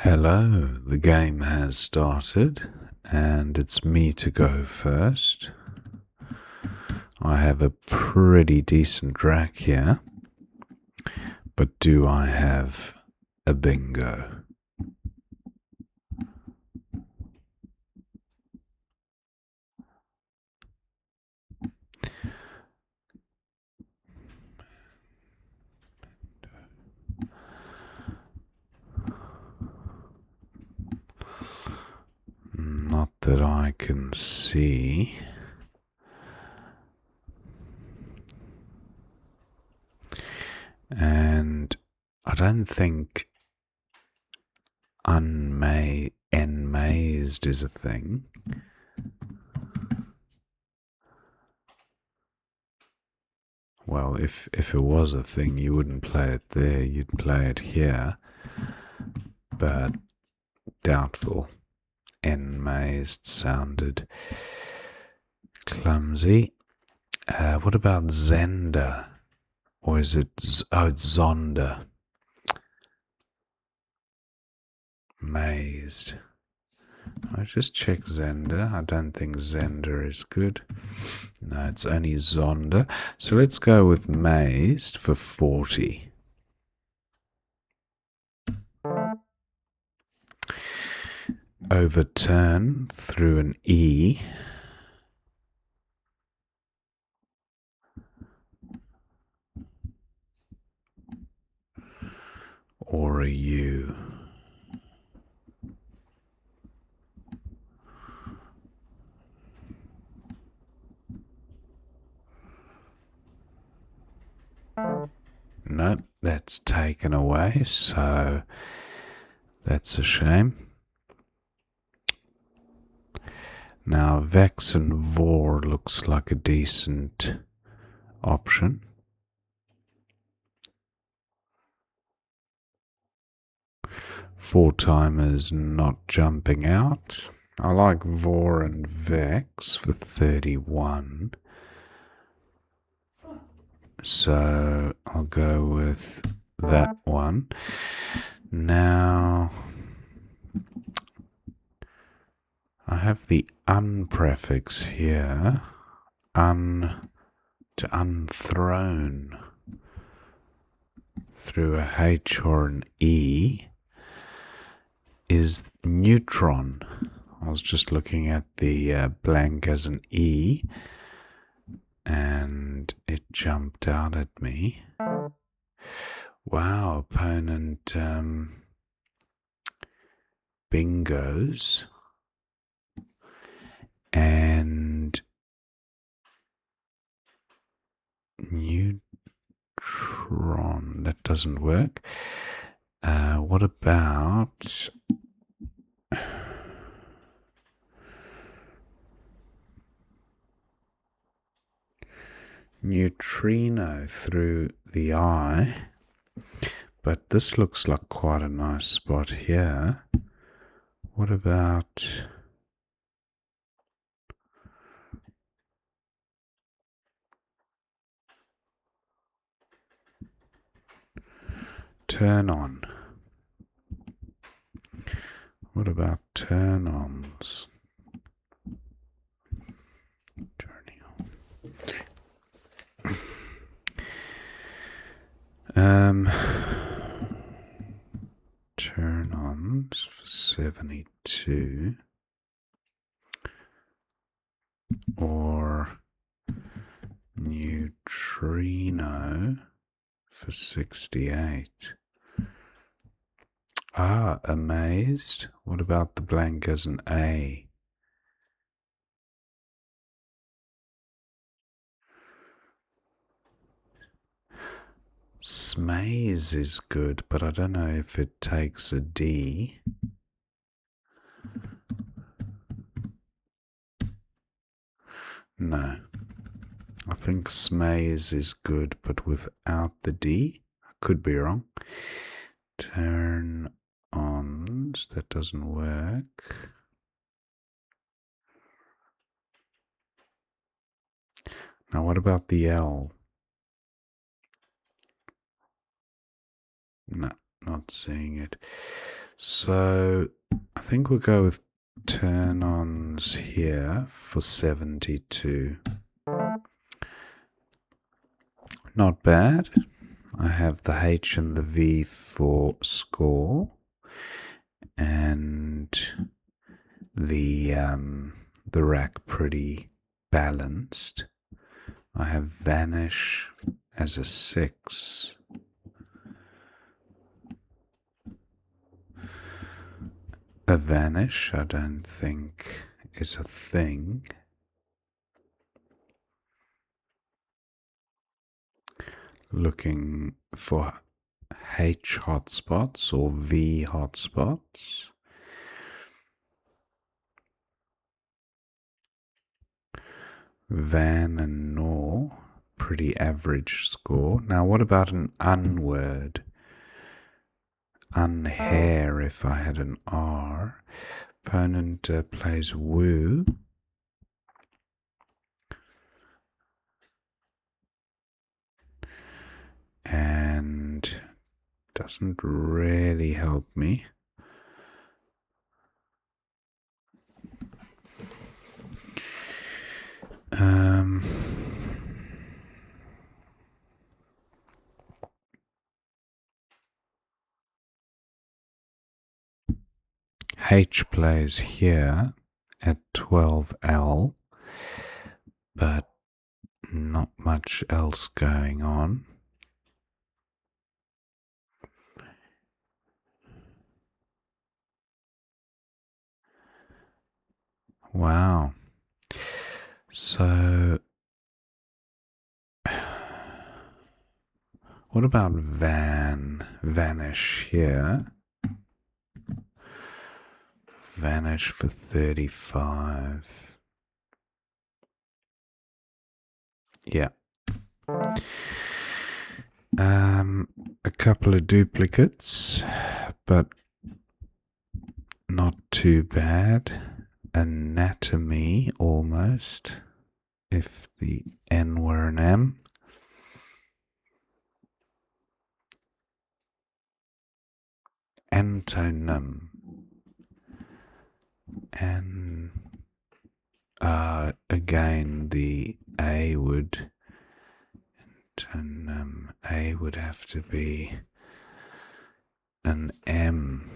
Hello, the game has started and it's me to go first. I have a pretty decent rack here, but do I have a bingo? Not that I can see. And I don't think enmazed is a thing. Well, if it was a thing, you wouldn't play it there, you'd play it here. But doubtful. Enmazed sounded clumsy. What about Zender? Or is it... Oh, it's Zonda. Mazed. I just check Zender. I don't think Zender is good. No, it's only Zonda. So let's go with Mazed for 40. Overturn through an E. Or a U. Nope, that's taken away, so that's a shame. Now, Vex and Vor looks like a decent option. Four timers not jumping out. I like Vor and Vex for 31. So I'll go with that one. Now, I have the prefix here. To unthrone through a H or an E is neutron. I was just looking at the blank as an E and it jumped out at me. Wow, opponent bingos and neutron. That doesn't work. What about neutrino through the I? But this looks like quite a nice spot here. What about turn on? What about turn-ons? Turning on. Turn-ons for 72. Or neutrino for 68. Ah, amazed. What about the blank as an A? Smaze is good, but I don't know if it takes a D. No. I think smaze is good, but without the D. I could be wrong. Turn ons, that doesn't work. Now what about the L? No, not seeing it. So I think we'll go with turn-ons here for 72. Not bad. I have the H and the V for score, and the rack pretty balanced. I have vanish as a 6. A vanish I don't think is a thing. Looking for H hotspots or V hotspots. Van and Nor, pretty average score. Now what about an unword? Unhair if I had an R. Opponent plays woo. And doesn't really help me. H plays here at 12L, but not much else going on. Wow. So what about vanish here? Vanish for 35. Yeah. A couple of duplicates, but not too bad. Anatomy almost, if the N were an M. Antonym. And again, the A would have to be an M.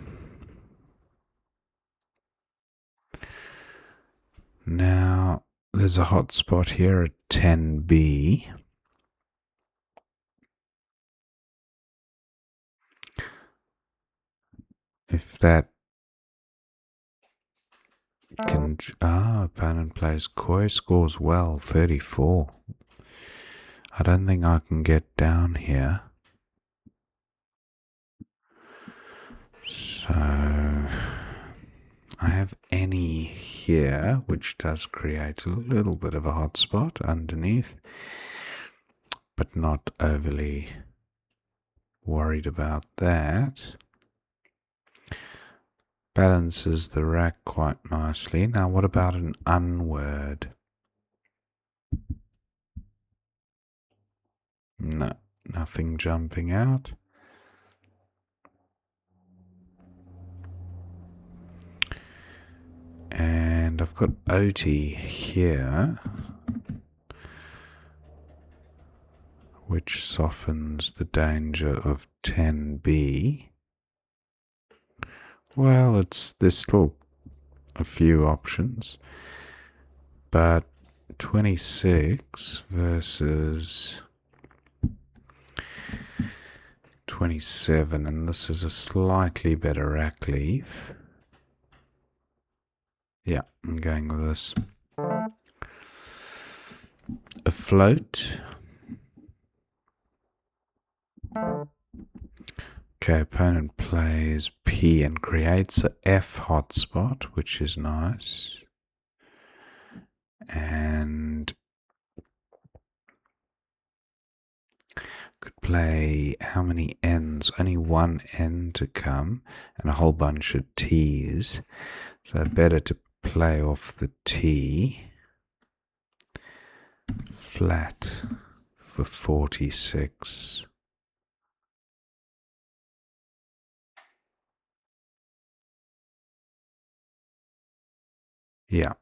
Now, there's a hotspot here at 10B. If that can... opponent plays Koi, scores well, 34. I don't think I can get down here. So I have any here, which does create a little bit of a hotspot underneath, but not overly worried about that. Balances the rack quite nicely. Now what about an unword? No, nothing jumping out. And I've got OT here, which softens the danger of 10B. Well, there's still a few options, but 26 versus 27, and this is a slightly better rack leaf. Yeah, I'm going with this. A float. Okay, opponent plays P and creates a F hotspot, which is nice. And could play how many N's? Only one N to come and a whole bunch of T's. So better to play off the T. Flat for 46. Yeah.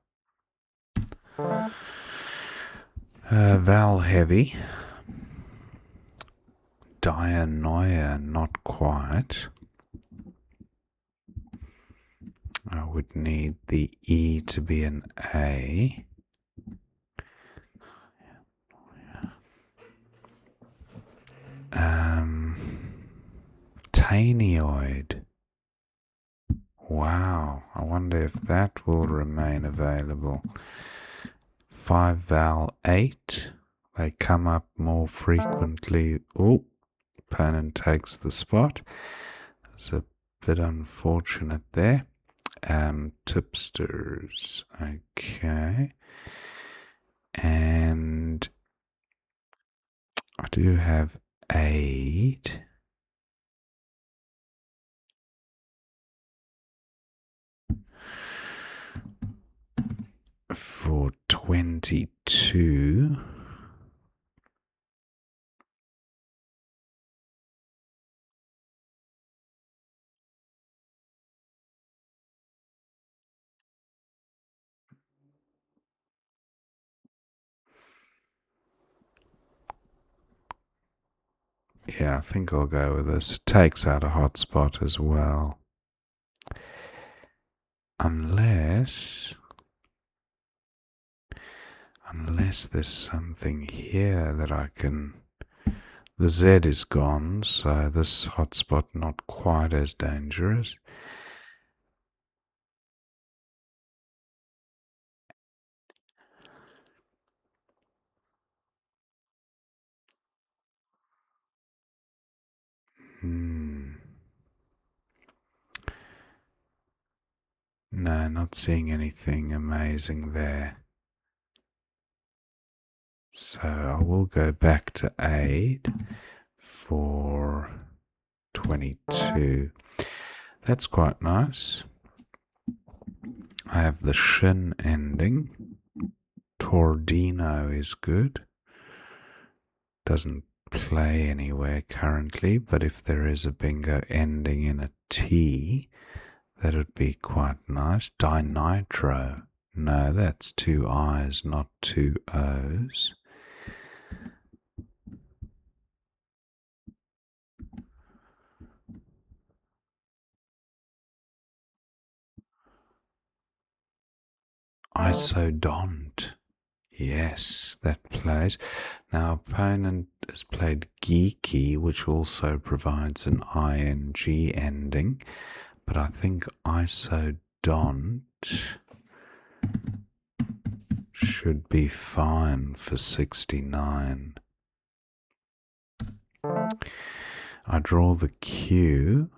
Vowel heavy. Dianoia, not quite. I would need the E to be an A. Tanioid. Wow, I wonder if that will remain available. 5 vowel 8. They come up more frequently. Oh, opponent takes the spot. It's a bit unfortunate there. Tipsters. Okay. And I do have 8. For 22. Yeah, I think I'll go with this. It takes out a hotspot as well. Unless there's something here that I can... The Z is gone, so this hotspot not quite as dangerous. No, not seeing anything amazing there. So I will go back to 8 for 22. That's quite nice. I have the shin ending. Tordino is good. Doesn't play anywhere currently, but if there is a bingo ending in a T, that would be quite nice. Dinitro. No, that's 2 I's, not 2 O's. Isodont. Yes, that plays. Now, opponent has played geeky, which also provides an ing ending, but I think isodont should be fine for 69. I draw the Q,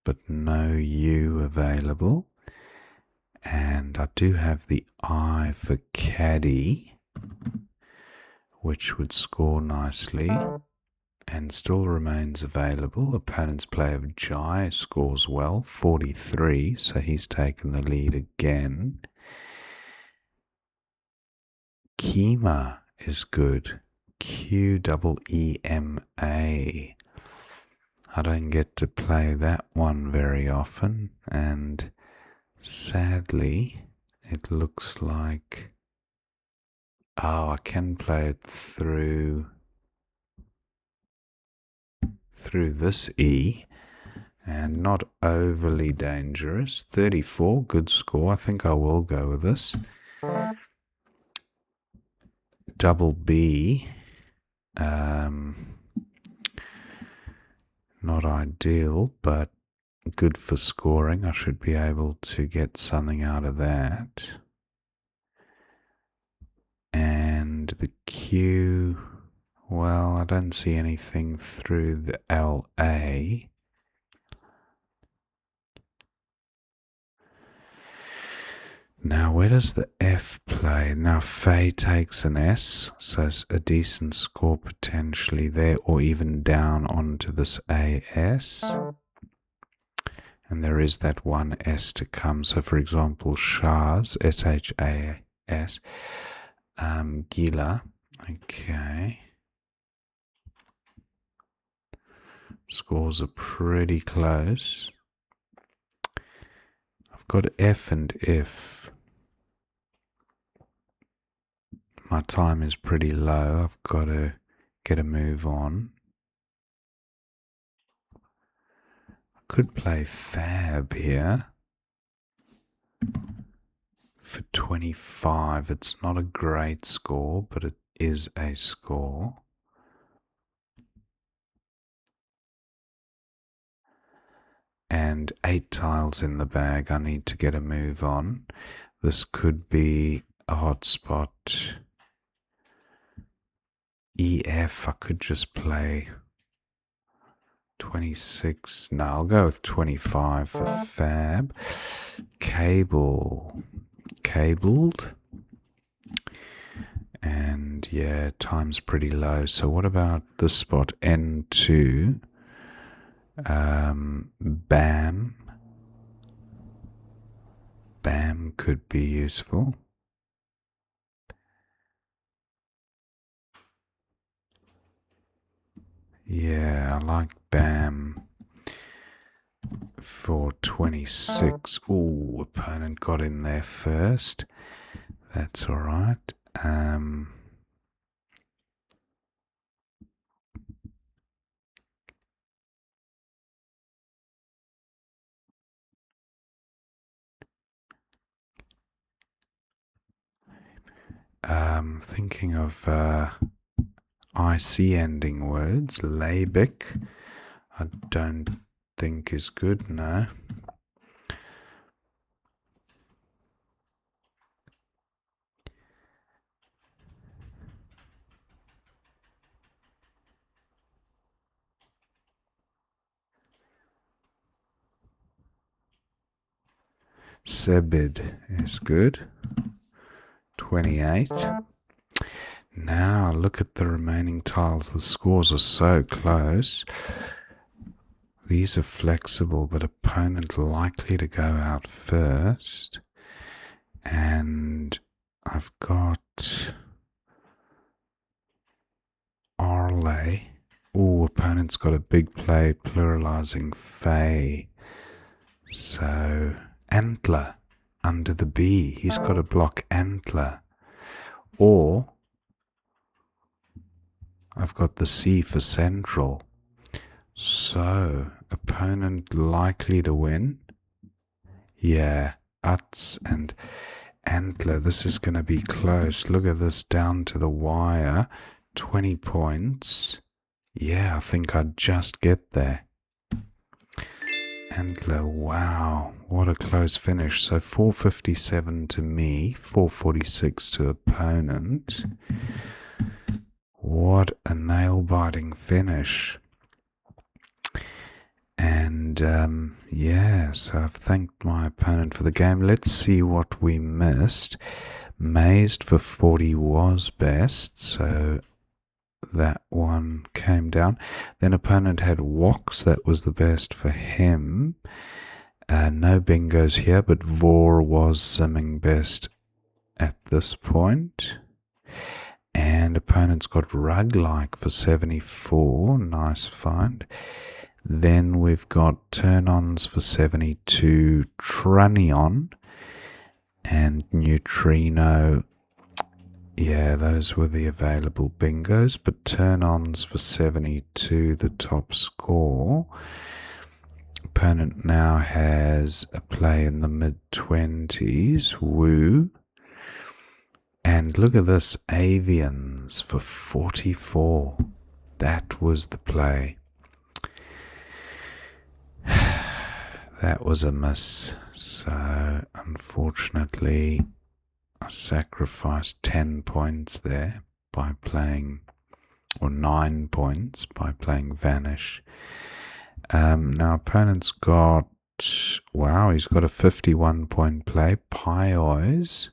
but no U available. And I do have the I for caddy, which would score nicely and still remains available. Opponent's play of Jai scores well, 43, so he's taken the lead again. Kima is good. Qeema. I don't get to play that one very often, and sadly, it looks like... Oh, I can play it through this E, and not overly dangerous. 34, good score. I think I will go with this. Double B, not ideal, but good for scoring. I should be able to get something out of that. And the Q, well, I don't see anything through the LA. Now, where does the F play? Now, Faye takes an S, so it's a decent score potentially there, or even down onto this AS. And there is that one S to come. So, for example, Shahs, S-H-A-S, Gila, okay. Scores are pretty close. I've got F and F. my time is pretty low. I've got to get a move on. I could play Fab here for 25. It's not a great score, but it is a score. And 8 tiles in the bag. I need to get a move on. This could be a hot spot. EF, I could just play 26. No, I'll go with 25 for Fab. Cabled. And yeah, time's pretty low. So what about this spot, N2? Bam. Bam could be useful. Yeah, I like Bam for 26. Ooh, opponent got in there first. That's all right. Thinking of IC ending words. Labic, I don't think is good, no. Sebid is good. 28. Now look at the remaining tiles. The scores are so close. These are flexible, but opponent likely to go out first. And I've got Arley. Oh, opponent's got a big play pluralizing Fey. So Antler under the B. He's got to block Antler. Or I've got the C for Central. So opponent likely to win. Yeah, Utz and Antler. This is going to be close. Look at this down to the wire. 20 points. Yeah, I think I'd just get there. Antler, wow, what a close finish. So 457 to me, 446 to opponent. What a nail-biting finish. And yeah, so I've thanked my opponent for the game. Let's see what we missed. Mazed for 40 was best, so that one came down. Then opponent had Wox, that was the best for him. No bingos here, but Vor was simming best at this point. And opponent's got Ruglike for 74, nice find. Then we've got turn-ons for 72, Trunnion and Neutrino. Yeah, those were the available bingos, but turn-ons for 72, the top score. Opponent now has a play in the mid-20s, Woo. And look at this, Avians for 44. That was the play. That was a miss. So, unfortunately, I sacrificed 10 points there by playing, or 9 points by playing Vanish. Now, opponent's got, wow, he's got a 51 point play. Pyois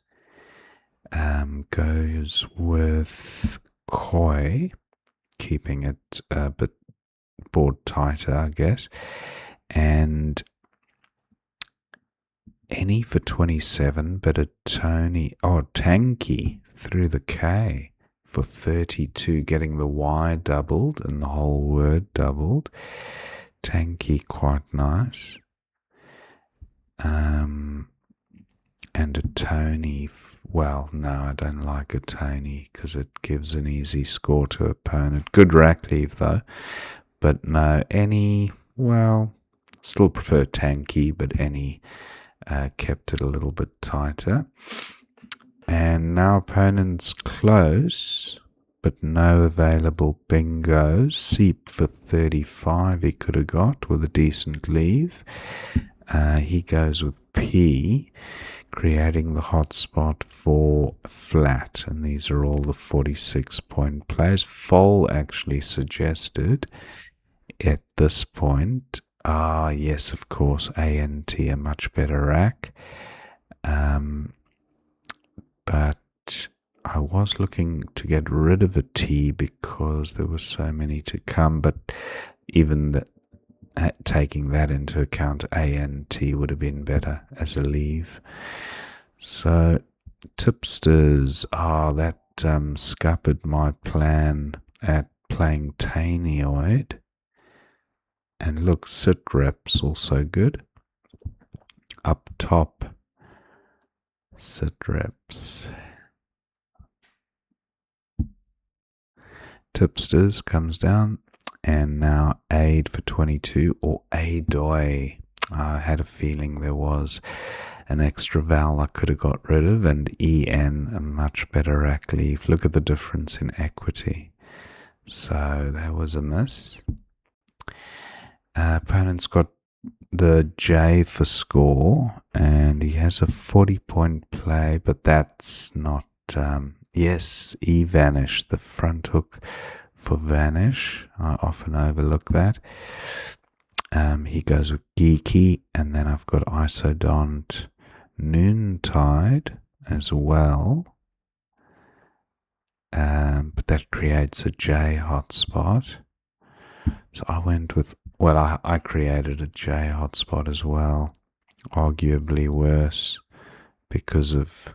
goes with Koi, keeping it a bit board tighter, I guess. And Any for 27, but a Tanky through the K for 32, getting the Y doubled and the whole word doubled. Tanky, quite nice. And a Tony Well, no, I don't like a Tony because it gives an easy score to opponent. Good rack leave though, but no, any, well, still prefer tanky, but any kept it a little bit tighter. And now opponent's close, but no available bingos. Seep for 35 he could have got with a decent leave. He goes with P, creating the hotspot for flat, and these are all the 46-point plays. Foal actually suggested at this point, yes, of course, ANT, a much better rack. But I was looking to get rid of a T because there were so many to come, but even taking that into account, A and T would have been better as a leave. So tipsters, that scuppered my plan at playing Tanioid. And look, sit reps also good. Up top, sit reps. Tipsters comes down, and now aid for 22, or aidoi. I had a feeling there was an extra vowel I could have got rid of, and en, a much better rack leave. Look at the difference in equity. So that was a miss. Opponent's got the J for score, and he has a 40-point play, but that's not, yes, E vanish, the front hook for vanish. I often overlook that. He goes with geeky, and then I've got isodont noontide as well. But that creates a J hotspot. So I went with, well, I created a J hotspot as well, arguably worse because of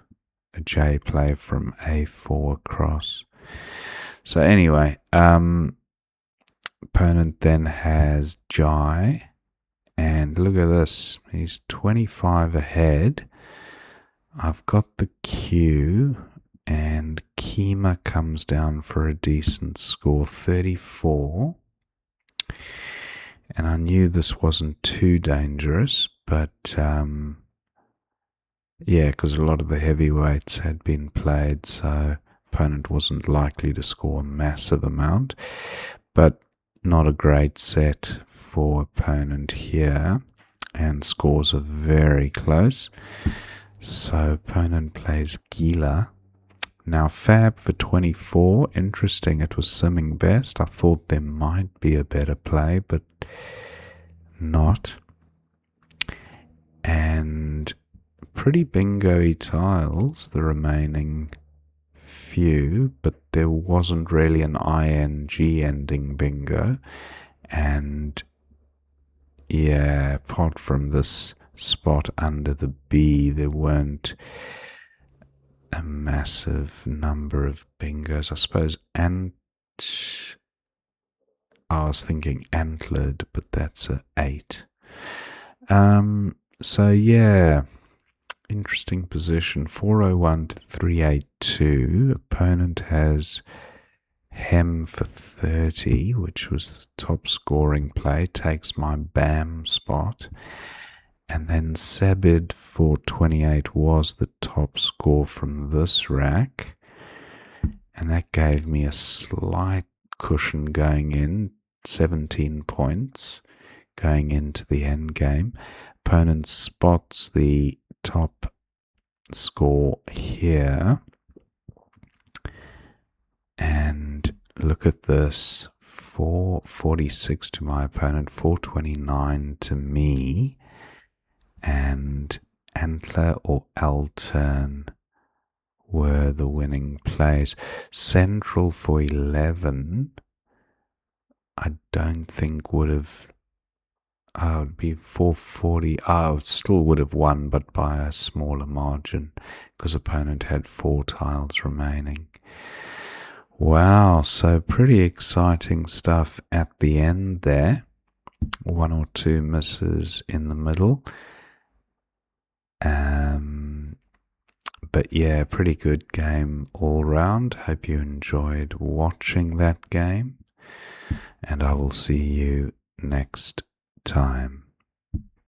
a J play from A4 across. So anyway, opponent then has Jai, and look at this, he's 25 ahead. I've got the Q, and Kima comes down for a decent score, 34. And I knew this wasn't too dangerous, but yeah, because a lot of the heavyweights had been played, so opponent wasn't likely to score a massive amount. But not a great set for opponent here, and scores are very close. So opponent plays Gila. Now Fab for 24, interesting, it was simming best. I thought there might be a better play, but not. And pretty bingo-y tiles, the remaining few, but there wasn't really an ing ending bingo. And yeah, apart from this spot under the B, there weren't a massive number of bingos. I suppose I was thinking antlered, but that's a 8. So yeah, interesting position. 401 to 382. Opponent has Hem for 30, which was the top scoring play, takes my BAM spot. And then Sebid for 28 was the top score from this rack. And that gave me a slight cushion going in, 17 points going into the end game. Opponent spots the top score here. And look at this, 446 to my opponent, 429 to me. And Antler or L-turn were the winning plays. Central for 11, I don't think would have, it would be 440, still would have won, but by a smaller margin, because opponent had 4 tiles remaining. Wow, so pretty exciting stuff at the end there. 1 or 2 misses in the middle. But yeah, pretty good game all round. Hope you enjoyed watching that game, and I will see you next time.